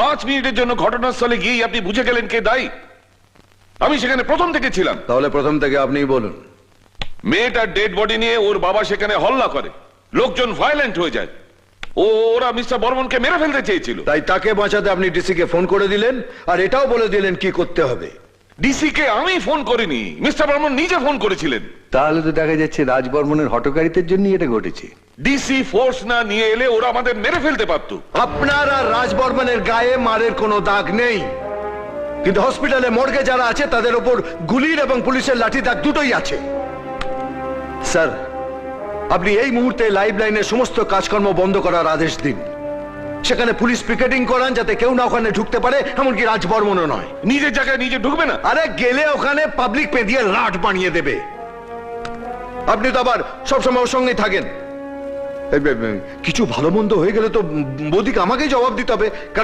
5 মিনিটের জন্য ঘটনাস্থলে গিয়ে আপনি বুঝে গেলেন কে দায়ী? আমি সেখানে প্রথম থেকে ছিলাম। তাহলে প্রথম থেকে আপনিই বলুন। মেয়েটার ডেড বডি নিয়ে ওর বাবা সেখানে হল্লা করে, লোকজন ভায়োলেন্ট হয়ে যায়। ওরা মিস্টার বর্মনকে মেরে ফেলতে চেয়েছিল। তাই তাকে বাঁচাতে আপনি ডিসি কে ফোন করে দিলেন, আর এটাও বলে দিলেন কি করতে হবে। ডিসি কে আমি ফোন করিনি, মিস্টার বর্মন নিজে ফোন করেছিলেন। তাহলে তো দেখা যাচ্ছে রাজবর্মনের হঠকারিতার জন্য এটা ঘটেছে। ডিসি ফোর্স না নিয়ে এলে ওরা আমাদের মেরে ফেলতে পারতো। আপনার আর রাজবর্মনের গায়ে মারের কোনো দাগ নেই, কিন্তু হসপিটালে মর্গে যারা আছে তাদের উপর গুলির এবং পুলিশের লাঠি দাগ দুটোই আছে। স্যার, আপনি এই মুহূর্তে লাইভ লাইনের সমস্ত কাজকর্ম বন্ধ করার আদেশ দিন। সেখানে পুলিশ পিকেটিং করান যাতে কেউ না ওখানে ঢুকতে পারে, এমনকি রাজবর্মনও নয়। নিজের জায়গায় নিজে ঢুকবে না? আরে গেলে ওখানে পাবলিক পেঁদিয়ে লাট বানিয়ে দেবে। আপনি তো আবার সবসময় ওর সঙ্গেই থাকেন। কিছু ভালো মন্দ হয়ে গেলে তো বৌদিকে আমাকেই জবাব দিতে হবে।